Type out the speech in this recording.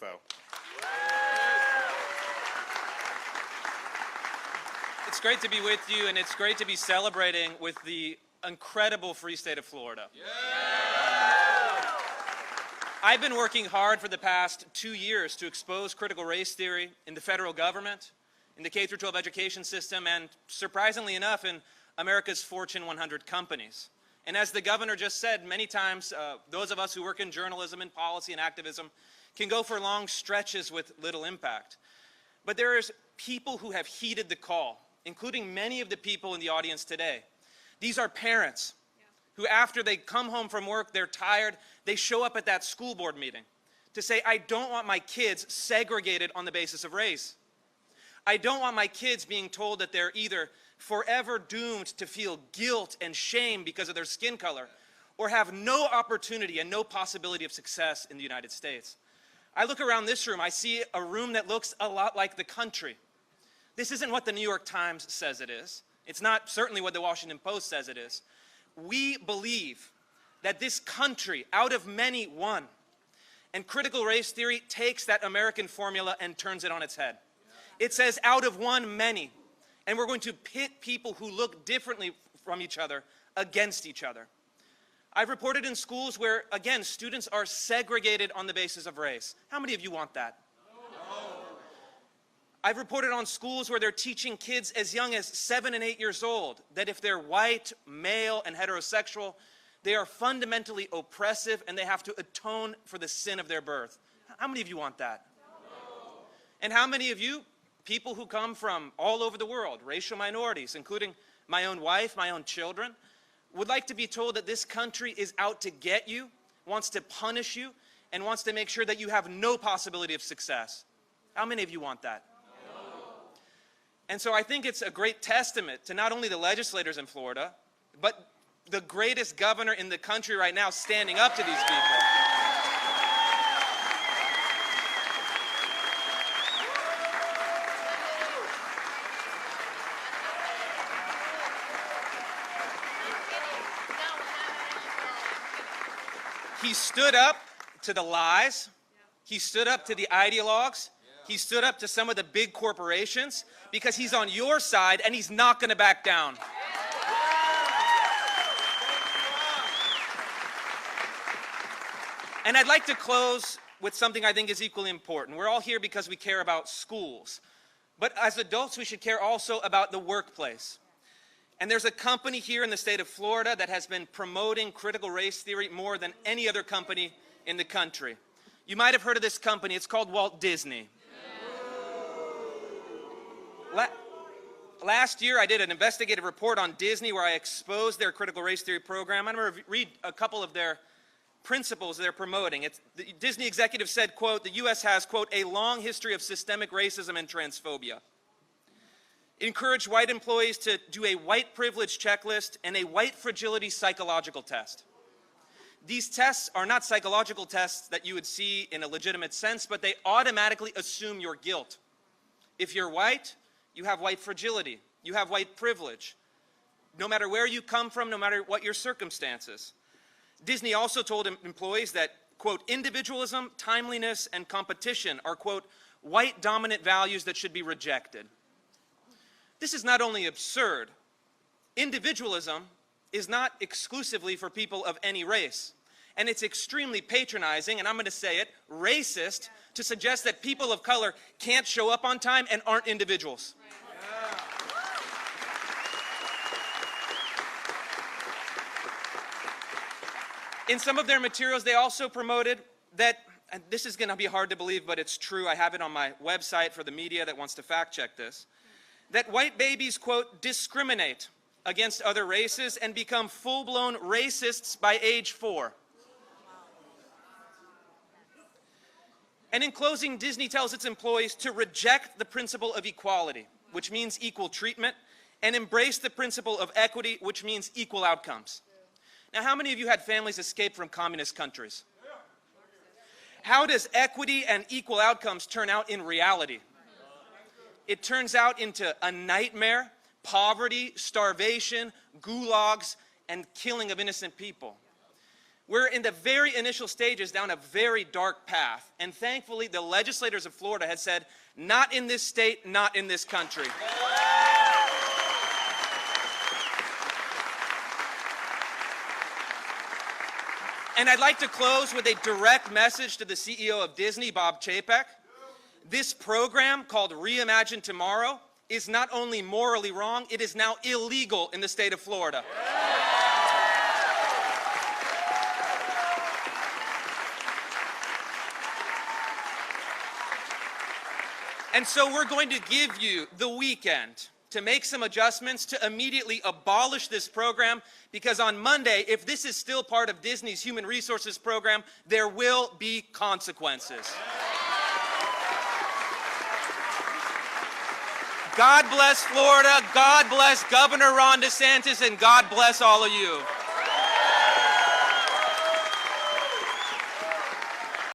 Rufo. It's great to be with you, and it's great to be celebrating with the incredible free state of Florida. Yeah. I've been working hard for the past 2 years to expose critical race theory in the federal government, in the K-12 education system, and surprisingly enough, in America's Fortune 100 companies. And as the governor just said, many times those of us who work in journalism and policy and activism can go for long stretches with little impact. But there's people who have heeded the call, including many of the people in the audience today. These are parents who, after they come home from work, they're tired, they show up at that school board meeting to say, I don't want my kids segregated on the basis of race. I don't want my kids being told that they're either forever doomed to feel guilt and shame because of their skin color, or have no opportunity and no possibility of success in the United States. I look around this room, I see a room that looks a lot like the country. This isn't what the New York Times says it is. It's not certainly what the Washington Post says it is. We believe that this country, out of many, won. And critical race theory takes that American formula and turns it on its head. It says out of one, many. And we're going to pit people who look differently from each other against each other. I've reported in schools where, again, students are segregated on the basis of race. How many of you want that? No. I've reported on schools where they're teaching kids as young as 7 and 8 years old that if they're white, male, and heterosexual, they are fundamentally oppressive and they have to atone for the sin of their birth. How many of you want that? No. And how many of you, people who come from all over the world, racial minorities, including my own wife, my own children, would like to be told that this country is out to get you, wants to punish you, and wants to make sure that you have no possibility of success? How many of you want that? No. And so I think it's a great testament to not only the legislators in Florida, but the greatest governor in the country right now standing up to these people. He stood up to the lies. He stood up to the ideologues. He stood up to some of the big corporations because he's on your side and he's not going to back down. And I'd like to close with something I think is equally important. We're all here because we care about schools. But as adults, we should care also about the workplace. And there's a company here in the state of Florida that has been promoting critical race theory more than any other company in the country. You might have heard of this company. It's called Walt Disney. Last year, I did an investigative report on Disney where I exposed their critical race theory program. I'm going to read a couple of their principles they're promoting. The Disney executive said, quote, the U.S. has, quote, a long history of systemic racism and transphobia. Encourage white employees to do a white privilege checklist and a white fragility psychological test. These tests are not psychological tests that you would see in a legitimate sense, but they automatically assume your guilt. If you're white, you have white fragility. You have white privilege. No matter where you come from, no matter what your circumstances. Disney also told employees that, quote, individualism, timeliness, and competition are, quote, white dominant values that should be rejected. This is not only absurd. Individualism is not exclusively for people of any race. And it's extremely patronizing, and I'm going to say it, racist, to suggest that people of color can't show up on time and aren't individuals. In some of their materials, they also promoted that, and this is going to be hard to believe, but it's true. I have it on my website for the media that wants to fact check this. That white babies, quote, discriminate against other races and become full-blown racists by age 4. And in closing, Disney tells its employees to reject the principle of equality, which means equal treatment, and embrace the principle of equity, which means equal outcomes. Now, how many of you had families escape from communist countries? How does equity and equal outcomes turn out in reality? It turns out into a nightmare, poverty, starvation, gulags, and killing of innocent people. We're in the very initial stages down a very dark path, and thankfully the legislators of Florida had said, not in this state, not in this country. And I'd like to close with a direct message to the CEO of Disney, Bob Chapek. This program called Reimagine Tomorrow is not only morally wrong, it is now illegal in the state of Florida. And so we're going to give you the weekend to make some adjustments to immediately abolish this program, because on Monday, if this is still part of Disney's Human Resources program, there will be consequences. God bless Florida, God bless Governor Ron DeSantis, and God bless all of you.